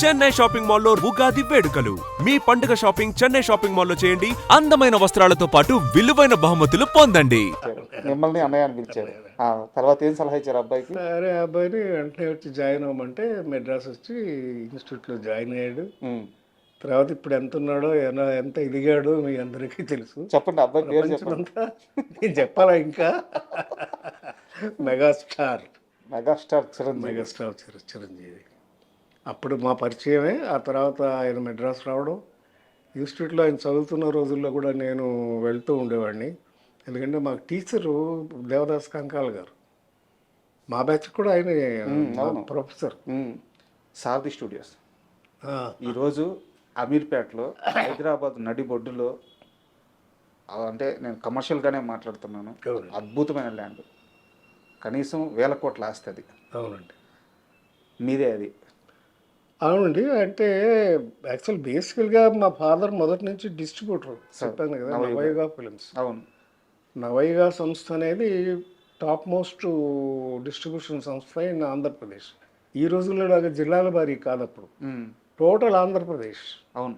Chennai shopping మాల్లో ఉగాది వేడుకలు. మీ పండుగ షాపింగ్ చెన్నై షాపింగ్ మాల్లో చేయండి. అందమైన వస్త్రాలతో పాటు విలువైన బహుమతులు పొందండి. మిమ్మల్ని అన్నయ్య అని పిలిచారు. తర్వాత ఏం సలహా ఇచ్చారు అబ్బాయికి? సరే అబ్బాయిని వెంటనే వచ్చి జాయిన్ అవ్వమంటే మెడ్రాస్ వచ్చి ఇన్స్టిట్యూట్లో జాయిన్ అయ్యాడు. తర్వాత ఇప్పుడు ఎంత ఉన్నాడో ఎంత ఎదిగాడో మీ అందరికీ తెలుసు. చెప్పండి అబ్బాయి పేరు చెప్పండి. నేను చెప్పాలా ఇంకా? మెగాస్టార్ చిరంజీవి. అప్పుడు మా పరిచయమే. ఆ తర్వాత ఆయన మెడ్రాస్ రావడం, ఇన్స్టిట్యూట్లో ఆయన చదువుతున్న రోజుల్లో కూడా నేను వెళ్తూ ఉండేవాడిని. ఎందుకంటే మాకు టీచరు దేవదాస్ కంకాల్ గారు, మా బ్యాచ్ కూడా ఆయన ప్రొఫెసర్. సారథి స్టూడియోస్ ఈరోజు అమీర్పేటలో, హైదరాబాద్ నడిబొడ్డులో, అంటే నేను కమర్షియల్గానే మాట్లాడుతున్నాను, అద్భుతమైన ల్యాండ్, కనీసం 1000 కోట్ల ఆస్తి అది. అవునండి, మీదే అది? అవునండి. అంటే యాక్చువల్ బేసికల్గా మా ఫాదర్ మొదటి నుంచి డిస్ట్రిబ్యూటర్, చెప్పాను కదా, నవయుగ ఫిలిమ్స్. అవును. నవయుగ సంస్థ అనేది టాప్ మోస్ట్ డిస్ట్రిబ్యూషన్ సంస్థ ఇన్ ఆంధ్రప్రదేశ్. ఈ రోజుల్లో లాగా జిల్లాల వారీ కాదు, అప్పుడు టోటల్ ఆంధ్రప్రదేశ్. అవును,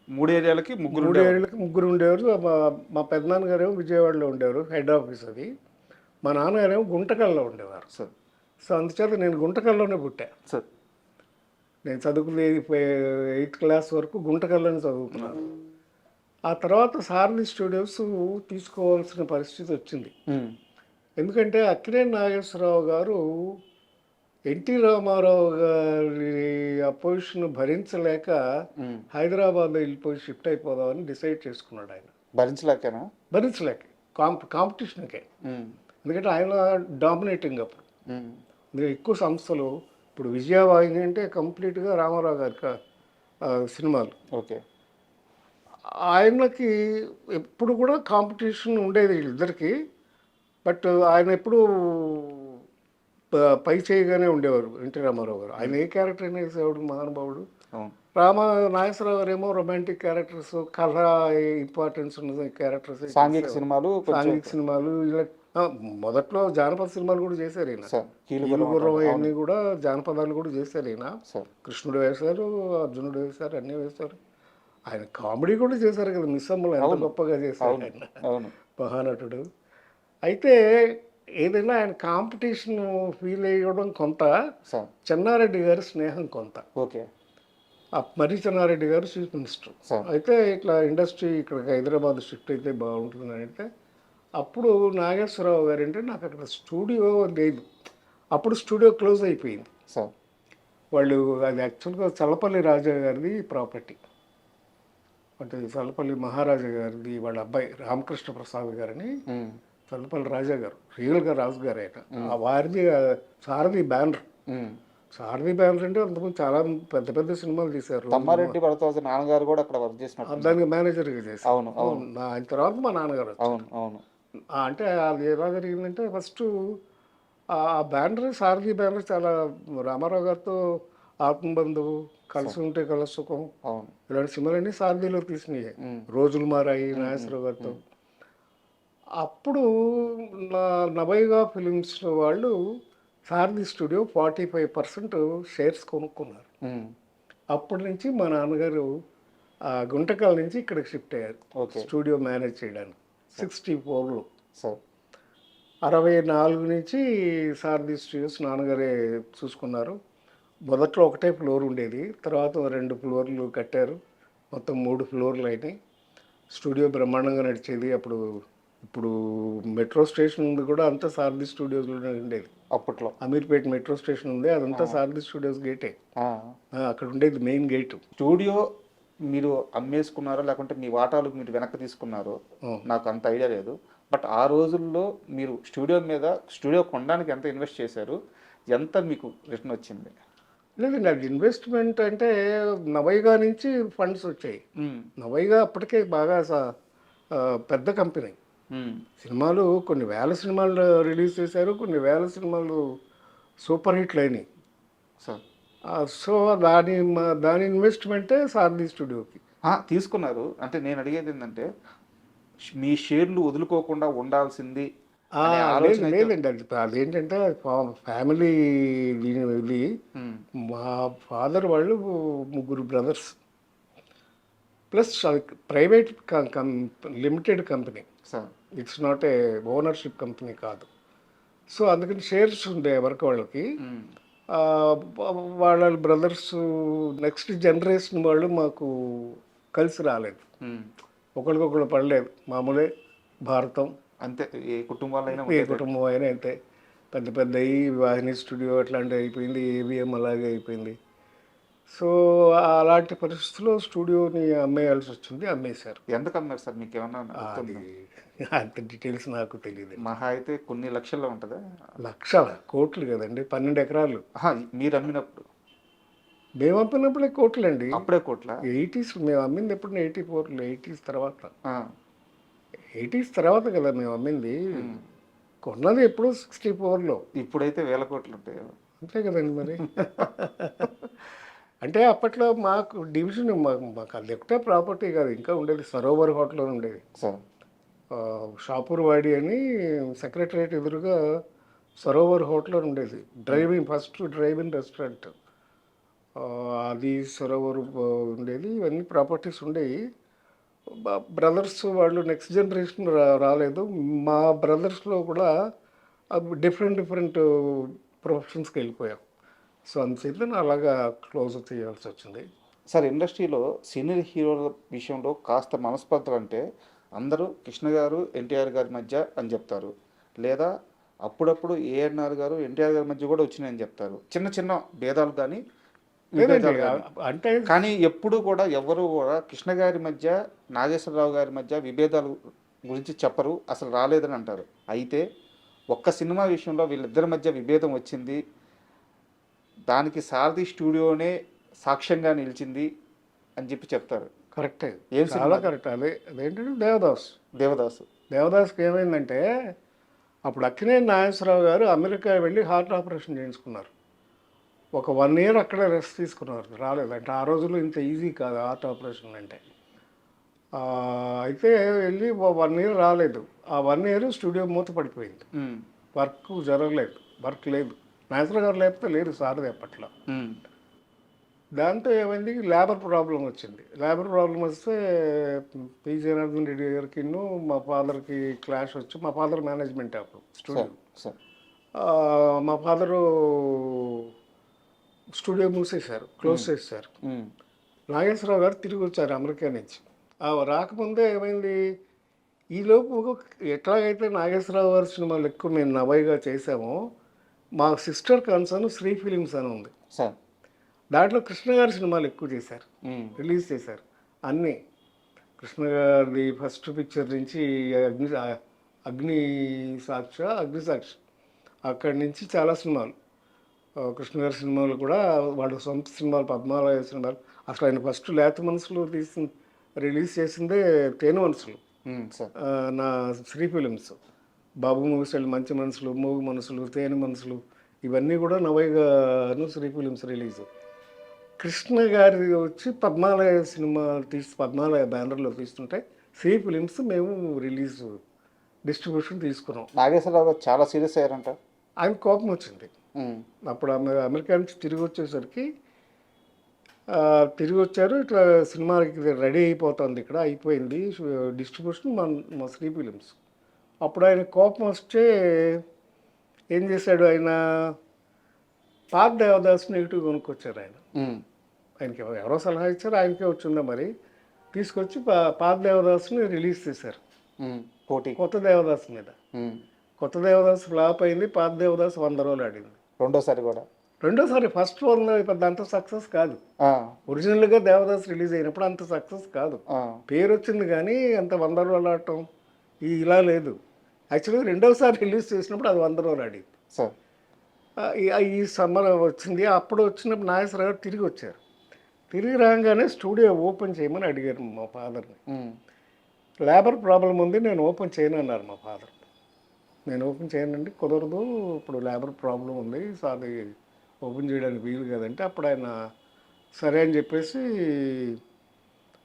3 ఏరియాలకి ముగ్గురు ఉండేవారు. మా పెద్దనాన్నగారేమో విజయవాడలో ఉండేవారు, హెడ్ ఆఫీస్ అది. మా నాన్నగారేమో గుంటకల్లో ఉండేవారు. సో అందుచేత నేను గుంటకల్లోనే పుట్టా. నేను చదువుకునేది 8th క్లాస్ వరకు గుంటకల్లోనే చదువుకున్నాను. ఆ తర్వాత సారథి స్టూడియోస్ తీసుకోవాల్సిన పరిస్థితి వచ్చింది. ఎందుకంటే అక్కినేని నాగేశ్వరరావు గారు ఎన్టీ రామారావు గారి అపోజిషన్ భరించలేక హైదరాబాద్లో వెళ్ళిపోయి షిఫ్ట్ అయిపోదామని డిసైడ్ చేసుకున్నాడు. ఆయన భరించలేక కాంపిటీషన్కే. ఎందుకంటే ఆయన డామినేటింగ్ అప్పుడు. ఎక్కువ సంస్థలు, ఇప్పుడు విజయవాహిని అంటే కంప్లీట్గా రామారావు గారి సినిమాలు. ఓకే. ఆయనకి ఎప్పుడు కూడా కాంపిటీషన్ ఉండేది వీళ్ళిద్దరికి. బట్ ఆయన ఎప్పుడు పై చేయగానే ఉండేవారు ఎన్టీ రామారావు గారు. ఆయన ఏ క్యారెక్టర్ అయినా వేసేవాడు, మహానుభావుడు. నాగేశ్వరరావు గారు ఏమో రొమాంటిక్ క్యారెక్టర్స్, కథ ఇంపార్టెన్స్ ఉన్న క్యారెక్టర్స్, సాంఘిక సినిమాలు ఇలా. మొదట్లో జానపద సినిమాలు కూడా చేశారు ఈయన. కీలుగుర్రం అవన్నీ కూడా జానపదాలు కూడా చేశారు ఈయన. కృష్ణుడు వేశారు, అర్జునుడు వేశారు, అన్నీ వేశారు. ఆయన కామెడీ కూడా చేశారు కదా, మిస్సమ్మలు ఎంత గొప్పగా చేశారు ఆయన, మహానటుడు. అయితే ఏదైనా ఆయన కాంపిటీషన్ ఫీల్ అయ్యడం కొంత, చెన్నారెడ్డి గారి స్నేహం కొంత. ఓకే. మర్రి చెన్నారెడ్డి గారు చీఫ్ మినిస్టర్. అయితే ఇట్లా ఇండస్ట్రీ ఇక్కడ హైదరాబాద్ షిఫ్ట్ అయితే బాగుంటుంది అంటే, అప్పుడు నాగేశ్వరరావు గారు అంటే నాకు అక్కడ స్టూడియో లేదు. అప్పుడు స్టూడియో క్లోజ్ అయిపోయింది. వాళ్ళు అది యాక్చువల్గా చల్లపల్లి రాజా గారిది ప్రాపర్టీ, అంటే చల్లపల్లి మహారాజా గారిది వాళ్ళ అబ్బాయి రామకృష్ణ ప్రసాద్ గారని. చల్లపల్లి రాజా గారు రియల్గా రాజు గారు ఆయన. వారిది సారథి బ్యానర్. సారథి బ్యానర్ అంటే అంతకుముందు చాలా పెద్ద పెద్ద సినిమాలు తీశారు. తమ్మారెడ్డి భరద్వాజ నాన్నగారు కూడా అక్కడ వర్క్ చేసినారు, దానికి మేనేజర్గా చేశారు. అవును. ఆయన తర్వాత మా నాన్నగారు. అవును. అంటే అది ఎలా జరిగిందంటే, ఫస్ట్ ఆ బ్యానర్, సారథి బ్యానర్ చాలా రామారావు గారితో ఆత్మబంధువు, కలిసి ఉంటే కలసుఖం, ఇలాంటి సినిమాలన్నీ సారథిలో తీసినాయి. రోజులు మారాయి నాగేశ్వరరావు గారితో. అప్పుడు నవయుగ ఫిలిమ్స్ వాళ్ళు సారథి స్టూడియో 45% షేర్స్ కొనుక్కున్నారు. అప్పటి నుంచి మా నాన్నగారు గుంటకల్ నుంచి ఇక్కడికి షిఫ్ట్ అయ్యారు స్టూడియో మేనేజ్ చేయడానికి. 64లో 64 నుంచి సారథి స్టూడియోస్ నాన్నగారే చూసుకున్నారు. మొదట్లో ఒకటే ఫ్లోర్ ఉండేది, తర్వాత 2 ఫ్లోర్లు కట్టారు, మొత్తం 3 ఫ్లోర్లు అయినాయి. స్టూడియో బ్రహ్మాండంగా నడిచేది. ఇప్పుడు మెట్రో స్టేషన్ ఉంది కూడా అంతా సారథి స్టూడియోస్లోనే ఉండేది. అప్పట్లో అమీర్పేట మెట్రో స్టేషన్ ఉంది, అదంతా సారథి స్టూడియోస్ గేటే. అక్కడ ఉండేది మెయిన్ గేట్. స్టూడియో మీరు అమ్మేసుకున్నారో లేకుంటే మీ వాటాలు మీరు వెనక్కి తీసుకున్నారో నాకు అంత ఐడియా లేదు. బట్ ఆ రోజుల్లో మీరు స్టూడియో కొనడానికి ఎంత ఇన్వెస్ట్ చేశారు, ఎంత మీకు రిటర్న్ వచ్చింది? లేదండి, అది ఇన్వెస్ట్మెంట్ అంటే నవయుగ నుంచి ఫండ్స్ వచ్చాయి. నవయుగ అప్పటికే బాగా పెద్ద కంపెనీ. సినిమాలు కొన్ని వేల సినిమాలు రిలీజ్ చేశారు, కొన్ని వేల సినిమాలు సూపర్ హిట్లు అయినాయి. సో దాని ఇన్వెస్ట్మెంటే సారథి స్టూడియోకి తీసుకున్నారు. అంటే నేను అడిగేది ఏంటంటే, మీ షేర్లు వదులుకోకుండా ఉండాల్సింది అనే లేదు ఆలోచన అయితే లేదండి, అది అదేంటంటే ఫ్యామిలీ దీని ఇది. మా ఫాదర్ వాళ్ళు ముగ్గురు బ్రదర్స్, ప్లస్ అది private limited company, sir. It's not a ownership company కాదు. సో అందుకని షేర్స్ ఉండే ఎవరికి వాళ్ళకి. ఆ, వాళ్ళ బ్రదర్స్ నెక్స్ట్ జనరేషన్ వాళ్ళు మాకు కలిసి రాలేదు, ఒకరికొకరు పడలేదు. మామూలే భారతం, అంతే ఏ కుటుంబాలైనా ఏ ఉంటాయి. కుటుంబం అయినా అంతే. పెద్ద పెద్ద వాహిని స్టూడియో అట్లాంటివి అయిపోయింది, ఏవిఎం అలాగే అయిపోయింది. సో అలాంటి పరిస్థితుల్లో స్టూడియోని అమ్మేయాల్సి వచ్చింది, అమ్మేశారు. ఎందుకు అన్నారు సార్, మీకు ఏమన్నా అది గుర్తుందా? అంత డీటెయిల్స్ నాకు తెలియదు. మహా అయితే కొన్ని లక్షల్లో ఉంటుందా? లక్షల కోట్లు కదండి, 12 ఎకరాలు. ఆహా, మీరు అమ్మినప్పుడు మేము అమ్మినప్పుడే కోట్లండి. అప్పుడే కోట్ల? 80s మేము అమ్మింది ఎప్పుడు 84లో, 80s తర్వాత. ఆ, 80s తర్వాత కదా మేము అమ్మింది. కొన్నది ఎప్పుడు 64లో. ఇప్పుడైతే వేల కోట్లు ఉంటాయి. అంతే కదండి మరి. అంటే అప్పట్లో మాకు డివిజన్, మాకు అది ఒకటే ప్రాపర్టీ కాదు, ఇంకా ఉండేది సరోవర్ హోటల్ అని ఉండేది. సార్. షాపూర్ వాడి అని సెక్రటరియట్ ఎదురుగా సరోవర్ హోటల్ అని ఉండేది. ఫస్ట్ డ్రైవింగ్ రెస్టారెంట్ అది సరోవర్ ఉండేది. ఇవన్నీ ప్రాపర్టీస్ ఉండేవి. బ్రదర్స్ వాళ్ళు నెక్స్ట్ జనరేషన్ రాలేదు. మా బ్రదర్స్లో కూడా డిఫరెంట్ ప్రొఫెషన్స్కి వెళ్ళిపోయాం. సో అందుచేత అలాగా క్లోజ్ చేయాల్సి వచ్చింది. సార్, ఇండస్ట్రీలో సీనియర్ హీరోల విషయంలో కాస్త మనస్పర్ధలు అంటే అందరూ కృష్ణ గారు ఎన్టీఆర్ గారి మధ్య అని చెప్తారు, లేదా అప్పుడప్పుడు ఏఎన్ఆర్ గారు ఎన్టీఆర్ గారి మధ్య కూడా వచ్చినాయని చెప్తారు. చిన్న చిన్న భేదాలు కానీ విభేదాలు కానీ. అంటే కానీ ఎప్పుడు కూడా ఎవరు కూడా కృష్ణ గారి మధ్య నాగేశ్వరరావు గారి మధ్య విభేదాలు గురించి చెప్పరు, అసలు రాలేదని అంటారు. అయితే ఒక్క సినిమా విషయంలో వీళ్ళిద్దరి మధ్య విభేదం వచ్చింది, దానికి సారథి స్టూడియోనే సాక్ష్యంగా నిలిచింది అని చెప్పి చెప్తారు. కరెక్టే, ఏం చాలా సినిమా? కరెక్ట్. అదేంటంటే దేవదాస్కి ఏమైందంటే అప్పుడు అక్కినేని నాగేశ్వరరావు గారు అమెరికా వెళ్ళి హార్ట్ ఆపరేషన్ చేయించుకున్నారు. ఒక 1 year అక్కడే రెస్ట్ తీసుకున్నారు, రాలేదు. అంటే ఆ రోజుల్లో ఇంత ఈజీ కాదు హార్ట్ ఆపరేషన్ అంటే. అయితే వెళ్ళి 1 year రాలేదు. ఆ 1 year స్టూడియో మూత పడిపోయింది, వర్క్ జరగలేదు, వర్క్ లేదు. నాగేశ్వరరావు గారు లేకపోతే లేదు సారది అప్పట్లో. దాంతో ఏమైంది, లేబర్ ప్రాబ్లం వచ్చింది. లేబర్ ప్రాబ్లం వస్తే పి జనార్దన్ రెడ్డి గారికి మా ఫాదర్కి క్లాష్ వచ్చి, మా ఫాదర్ మేనేజ్మెంట్ అప్పుడు స్టూడియో. మా ఫాదరు స్టూడియో మూసేశారు, క్లోజ్ చేశారు. నాగేశ్వరరావు గారు తిరిగి వచ్చారు అమెరికా నుంచి. రాకముందే ఏమైంది, ఈలోపు ఎట్లాగైతే నాగేశ్వరరావు గారి సినిమాలు ఎక్కువ మేము నవైగా చేసామో, మా సిస్టర్ కన్సర్న్ శ్రీ ఫిలిమ్స్ అని ఉంది సార్. దాంట్లో కృష్ణ గారి సినిమాలు ఎక్కువ చేశారు, రిలీజ్ చేశారు అన్నీ. కృష్ణ గారి ఫస్ట్ పిక్చర్ నుంచి అగ్ని సాక్షి అక్కడి నుంచి చాలా సినిమాలు, కృష్ణ గారి సినిమాలు కూడా వాళ్ళ సొంత సినిమాలు, పద్మాలయ సినిమాలు. అసలు ఆయన ఫస్ట్ లేత మనసులు రిలీజ్ చేసిందే తేనె మనసులు, నా శ్రీ ఫిలిమ్స్. బాబు మూవీస్ మంచి మనసులు, మూవీ మనసులు, తేనె మనసులు, ఇవన్నీ కూడా నవైగాను శ్రీ ఫిలిమ్స్ రిలీజ్. కృష్ణ గారి వచ్చి పద్మాలయ సినిమా పద్మాలయ బ్యానర్లో తీస్తుంటే శ్రీ ఫిలిమ్స్ మేము రిలీజ్ డిస్ట్రిబ్యూషన్ తీసుకున్నాం. నాగేశ్వరరావు గారు చాలా సీరియస్ అయ్యారంట. ఆయన కోపం వచ్చింది. అప్పుడు అమెరికా నుంచి తిరిగి వచ్చేసరికి తిరిగి వచ్చారు, ఇట్లా సినిమాకి రెడీ అయిపోతుంది, ఇక్కడ అయిపోయింది డిస్ట్రిబ్యూషన్ మా శ్రీ ఫిలిమ్స్. అప్పుడు ఆయన కోపం వస్తే ఏం చేశాడు, ఆయన పాత దేవదాస్ నెగిటివ్ కొనుక్కొచ్చారు. ఆయనకి ఎవరో సలహా ఇచ్చారు, ఆయనకే వచ్చిందా మరి. తీసుకొచ్చి పాత దేవదాస్ని రిలీజ్ చేశారు పోటీ కొత్త దేవదాస్ మీద. కొత్త దేవదాస్ ఫ్లాప్ అయింది, పాత దేవదాస్ 100 రోజులు ఆడింది. రెండోసారి కూడా. రెండోసారి ఫస్ట్ 100 పెద్ద అంత సక్సెస్ కాదు. ఒరిజినల్గా దేవదాస్ రిలీజ్ అయినప్పుడు అంత సక్సెస్ కాదు, పేరు వచ్చింది కానీ అంత 100 రోజులు ఆడటం ఇలా లేదు. యాక్చువల్గా రెండోసారి రిలీజ్ చేసినప్పుడు అది 100 రోజులు ఆడింది. ఈ సమ్మర్ వచ్చింది. అప్పుడు వచ్చినప్పుడు నాగేశ్వరరావు గారు తిరిగి వచ్చారు. తిరిగి రాగానే స్టూడియో ఓపెన్ చేయమని అడిగారు మా ఫాదర్ని. లేబర్ ప్రాబ్లం ఉంది, నేను ఓపెన్ చేయను అన్నారు మా ఫాదర్. నేను ఓపెన్ చేయనండి, కుదరదు, ఇప్పుడు లేబర్ ప్రాబ్లం ఉంది, అది ఓపెన్ చేయడానికి వీలు కదంటే అప్పుడు ఆయన సరే అని చెప్పేసి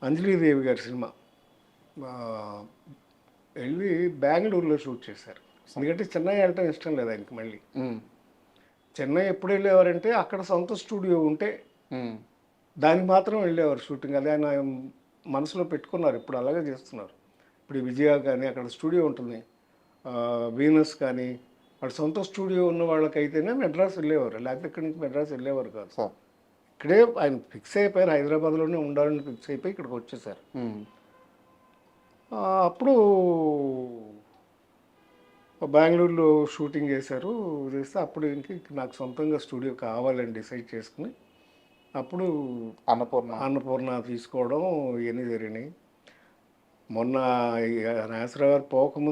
అంజలీదేవి గారి సినిమా వెళ్ళి బెంగళూరులో షూట్ చేశారు. ఎందుకంటే చెన్నై వెళ్ళటం ఇష్టం లేదు ఆయనకి మళ్ళీ. ఉమ్, చెన్నై ఎప్పుడు వెళ్ళేవారంటే అక్కడ సొంత స్టూడియో ఉంటే ఉమ్, దానికి మాత్రం వెళ్ళేవారు షూటింగ్. అది ఆయన మనసులో పెట్టుకున్నారు, ఇప్పుడు అలాగే చేస్తున్నారు. ఇప్పుడు ఈ విజయ కానీ అక్కడ స్టూడియో ఉంటుంది, వీనస్ కానీ అక్కడ సొంత స్టూడియో ఉన్న వాళ్ళకైతేనే మెడ్రాస్ వెళ్ళేవారు, లేకపోతే ఇక్కడి నుంచి మెడ్రాస్ వెళ్ళేవారు కాదు. సార్. ఇక్కడే ఆయన ఫిక్స్ అయిపోయారు, హైదరాబాద్లోనే ఉండాలని ఫిక్స్ అయిపోయి ఇక్కడికి వచ్చేసారు. ఉమ్, అప్పుడు బెంగళూరులో షూటింగ్ చేశారు. చేస్తే అప్పుడు ఇంక నాకు సొంతంగా స్టూడియో కావాలని డిసైడ్ చేసుకుని అప్పుడు అన్నపూర్ణ తీసుకోవడం ఇవన్నీ జరిగినాయి. మొన్న నాగేశ్వరరావు గారు పోకముందు